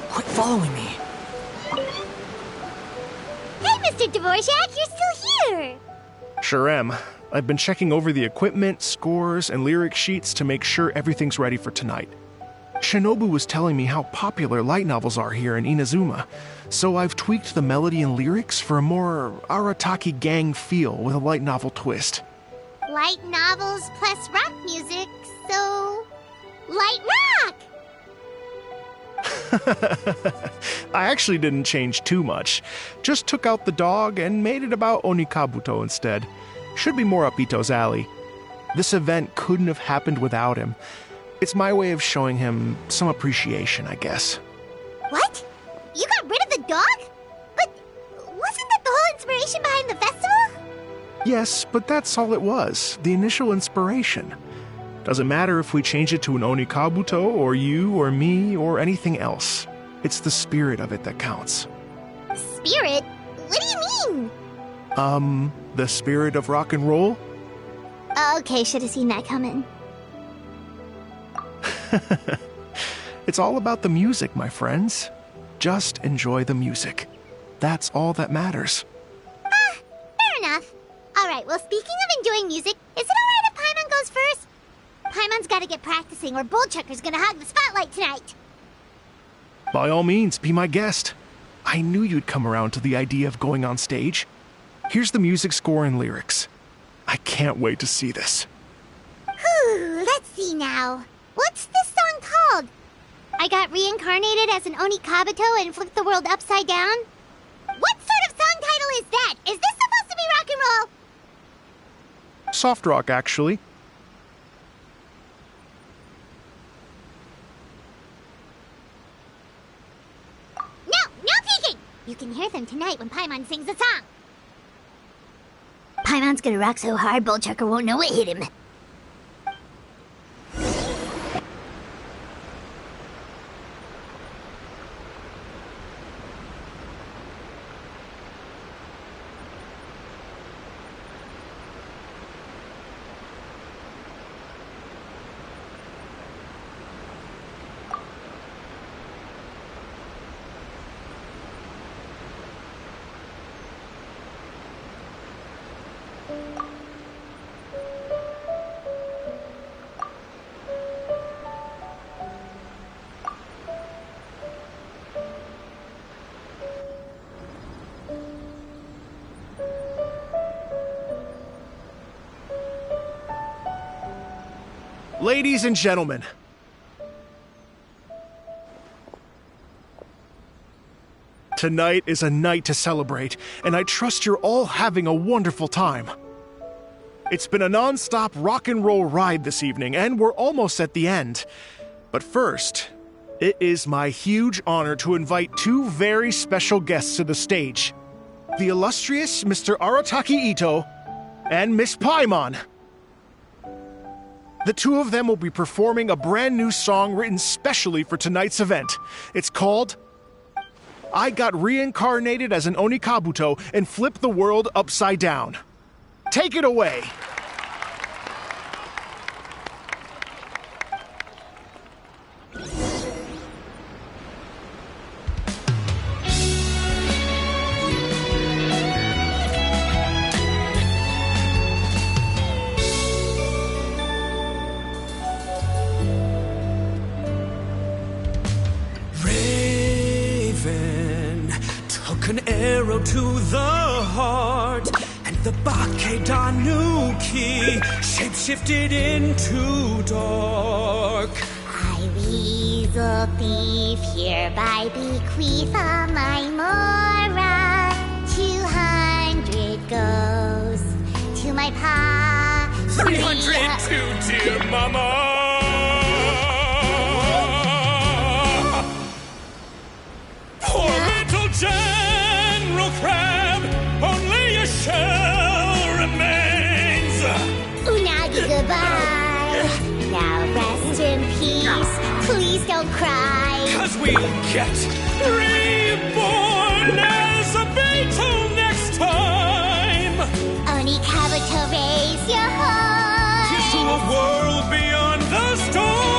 Quit following me. Hey, Mr. Dvorak, you're still here! Sure am. I've been checking over the equipment, scores, and lyric sheets to make sure everything's ready for tonight. Shinobu was telling me how popular light novels are here in Inazuma, so I've tweaked the melody and lyrics for a more Arataki gang feel with a light novel twist. Light novels plus rock music, so... light rock! I actually didn't change too much. Just took out the dog and made it about Onikabuto instead. Should be more up Ito's alley. This event couldn't have happened without him. It's my way of showing him some appreciation, I guess. What? You got rid of the dog? But wasn't that the whole inspiration behind the festival? Yes, but that's all it was. The initial inspiration. Doesn't matter if we change it to an Onikabuto, or you, or me, or anything else. It's the spirit of it that counts. Spirit? What do you mean? The spirit of rock and roll? Okay, should have seen that coming. It's all about the music, my friends. Just enjoy the music. That's all that matters. Fair enough. Alright, well, speaking of enjoying music, is it alright if Paimon goes first? Paimon's gotta get practicing, or Bullchucker's gonna hog the spotlight tonight. By all means, be my guest. I knew you'd come around to the idea of going on stage. Here's the music score and lyrics. I can't wait to see this. Whew, let's see now. What's this song called? I got reincarnated as an Onikabuto and flipped the world upside down? What sort of song title is that? Is this supposed to be rock and roll? Soft rock, actually. No peeking! You can hear them tonight when Paimon sings the song. Paimon's gonna rock so hard, Bullchucker won't know what hit him. Ladies and gentlemen, tonight is a night to celebrate, and I trust you're all having a wonderful time. It's been a non-stop rock and roll ride this evening, and we're almost at the end. But first, it is my huge honor to invite two very special guests to the stage. The illustrious Mr. Arataki Ito and Miss Paimon. The two of them will be performing a brand new song written specially for tonight's event. It's called I Got Reincarnated as an Onikabuto and Flipped the World Upside Down. Take it away. An arrow to the heart, and the Bakedanuki shapeshifted into dark. I, weasel thief, hereby bequeath all my mora. 200 goes to my pa. 300 to dear mama. Poor little General Crab, only a shell remains. Unagi, goodbye. Now rest in peace. Please don't cry. 'Cause we'll get reborn as a beetle next time. Onikabuto, raise your heart. To a world beyond the storm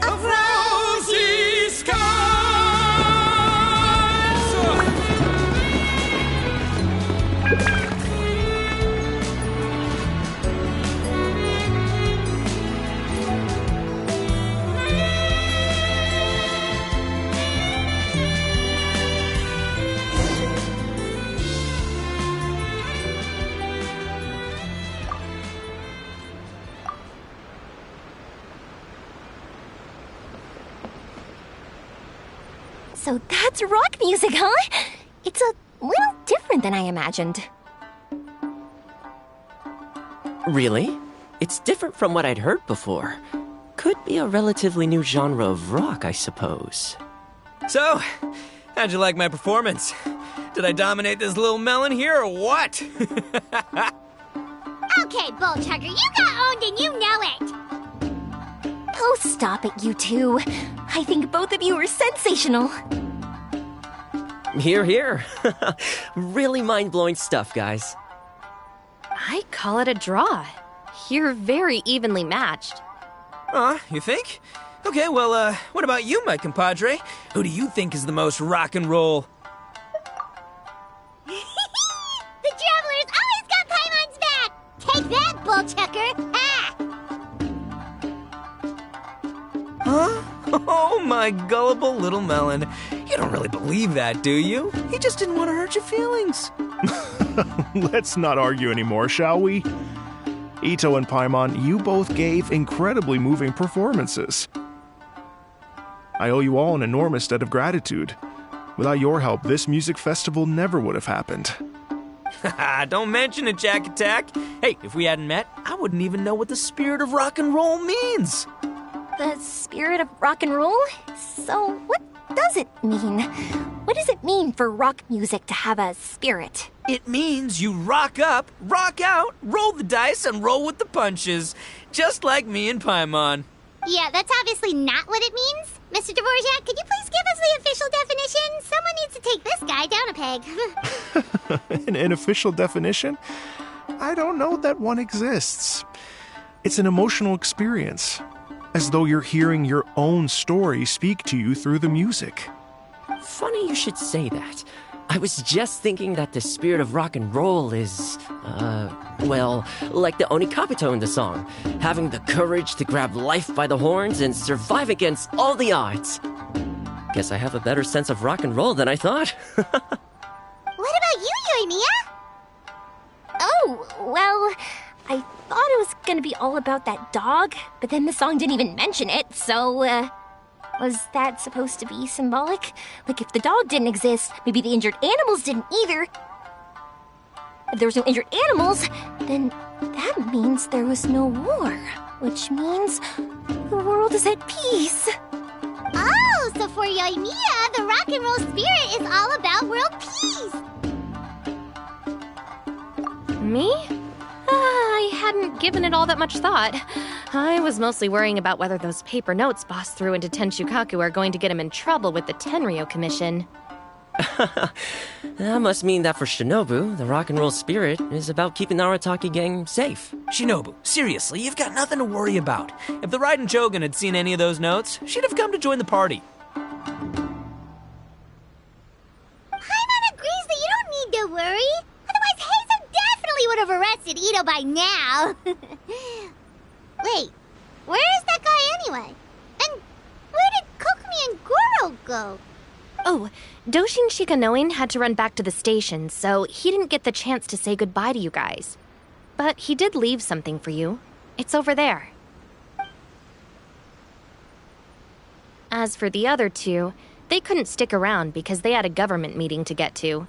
of rosy skies. So that's rock music, huh? It's a little different than I imagined. Really? It's different from what I'd heard before. Could be a relatively new genre of rock, I suppose. So, how'd you like my performance? Did I dominate this little melon here or what? Okay, Bullchucker, you got owned and you know it. Oh, stop it, you two. I think both of you are sensational. Hear, hear. Really mind-blowing stuff, guys. I call it a draw. You're very evenly matched. You think? Okay, well, what about you, my compadre? Who do you think is the most rock and roll? The Traveler's always got Paimon's back! Take that, Bullchucker! Ha! Huh? Oh, my gullible little melon. You don't really believe that, do you? He just didn't want to hurt your feelings. Let's not argue anymore, shall we? Ito and Paimon, you both gave incredibly moving performances. I owe you all an enormous debt of gratitude. Without your help, this music festival never would have happened. Don't mention it, Jack Attack. Hey, if we hadn't met, I wouldn't even know what the spirit of rock and roll means. The spirit of rock and roll? So, what does it mean? What does it mean for rock music to have a spirit? It means you rock up, rock out, roll the dice, and roll with the punches. Just like me and Paimon. Yeah, that's obviously not what it means. Mr. Dvorak, could you please give us the official definition? Someone needs to take this guy down a peg. An official definition? I don't know that one exists. It's an emotional experience, as though you're hearing your own story speak to you through the music. Funny you should say that. I was just thinking that the spirit of rock and roll is, well, like the Onikapito in the song, having the courage to grab life by the horns and survive against all the odds. Guess I have a better sense of rock and roll than I thought. What about you, Yoimiya? Oh, well, I thought it was gonna be all about that dog, but then the song didn't even mention it, so, was that supposed to be symbolic? Like, if the dog didn't exist, maybe the injured animals didn't either. If there was no injured animals, then that means there was no war, which means the world is at peace. Oh, so for Yoimiya, the rock and roll spirit is all about world peace. Me? I hadn't given it all that much thought. I was mostly worrying about whether those paper notes Boss threw into Tenshukaku are going to get him in trouble with the Tenryo Commission. That must mean that for Shinobu, the rock and roll spirit is about keeping the Arataki gang safe. Shinobu, seriously, you've got nothing to worry about. If the Raiden Shogun had seen any of those notes, she'd have come to join the party. Paimon agrees that you don't need to worry. Otherwise, Heizo definitely would have arrested Ito by now. Wait, where is that guy anyway? And where did Kokumi and Goro go? Oh, Doshin Shikanoin had to run back to the station, so he didn't get the chance to say goodbye to you guys. But he did leave something for you. It's over there. As for the other two, they couldn't stick around because they had a government meeting to get to.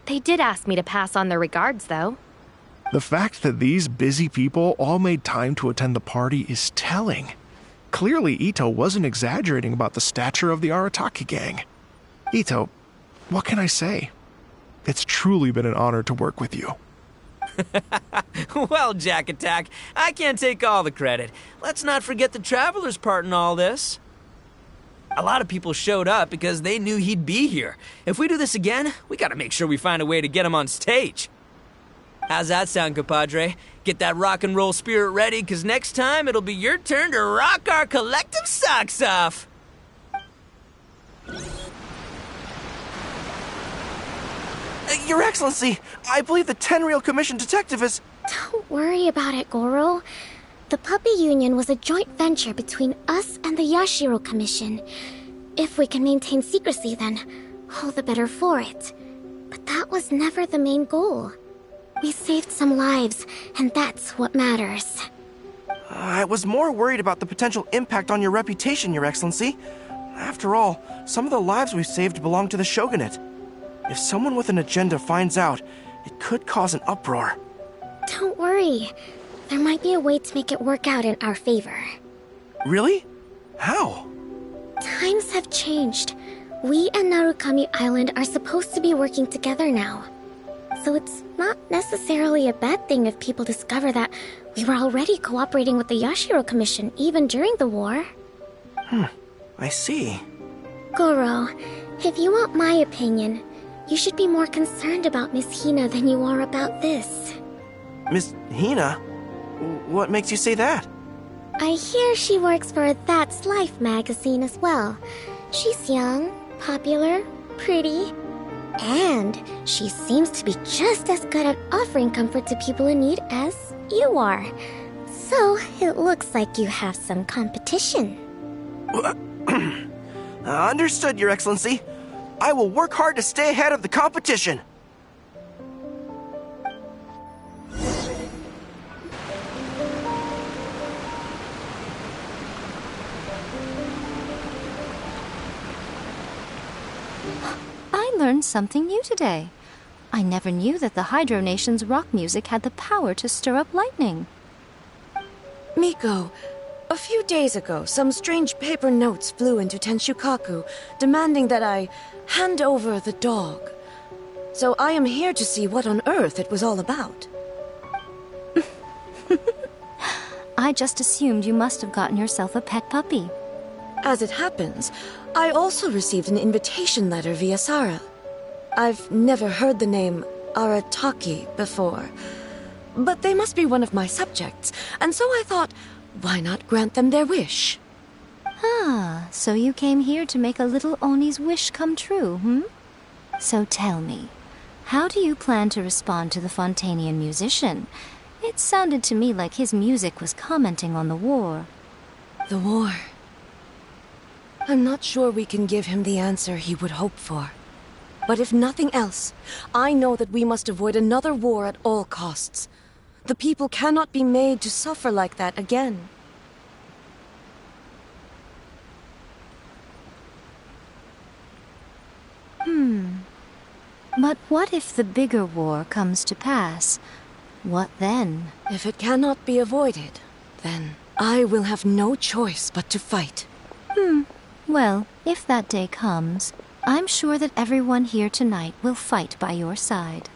They did ask me to pass on their regards, though. The fact that these busy people all made time to attend the party is telling. Clearly, Ito wasn't exaggerating about the stature of the Arataki gang. Ito, what can I say? It's truly been an honor to work with you. Well, Jack Attack, I can't take all the credit. Let's not forget the Traveler's part in all this. A lot of people showed up because they knew he'd be here. If we do this again, we gotta make sure we find a way to get him on stage. How's that sound, compadre? Get that rock and roll spirit ready, because next time it'll be your turn to rock our collective socks off. Your Excellency, I believe the Tenryo Commission detective is... Don't worry about it, Goro. The Puppy Union was a joint venture between us and the Yashiro Commission. If we can maintain secrecy, then all the better for it. But that was never the main goal. We saved some lives, and that's what matters. I was more worried about the potential impact on your reputation, Your Excellency. After all, some of the lives we've saved belong to the Shogunate. If someone with an agenda finds out, it could cause an uproar. Don't worry. There might be a way to make it work out in our favor. Really? How? Times have changed. We and Narukami Island are supposed to be working together now. So it's not necessarily a bad thing if people discover that we were already cooperating with the Yashiro Commission even during the war. I see. Goro, if you want my opinion, you should be more concerned about Miss Hina than you are about this. Miss Hina? What makes you say that? I hear she works for That's Life magazine as well. She's young, popular, pretty, and she seems to be just as good at offering comfort to people in need as you are. So it looks like you have some competition. Understood, Your Excellency. I will work hard to stay ahead of the competition. I learned something new today. I never knew that the Hydro Nation's rock music had the power to stir up lightning. Miko, a few days ago, some strange paper notes flew into Tenshukaku, demanding that I hand over the dog. So I am here to see what on earth it was all about. I just assumed you must have gotten yourself a pet puppy. As it happens, I also received an invitation letter via Sara. I've never heard the name Arataki before, but they must be one of my subjects, and so I thought, why not grant them their wish? Ah, so you came here to make a little Oni's wish come true, So tell me, how do you plan to respond to the Fontanian musician? It sounded to me like his music was commenting on the war. The war. I'm not sure we can give him the answer he would hope for. But if nothing else, I know that we must avoid another war at all costs. The people cannot be made to suffer like that again. But what if the bigger war comes to pass? What then? If it cannot be avoided, then I will have no choice but to fight. Well, if that day comes, I'm sure that everyone here tonight will fight by your side.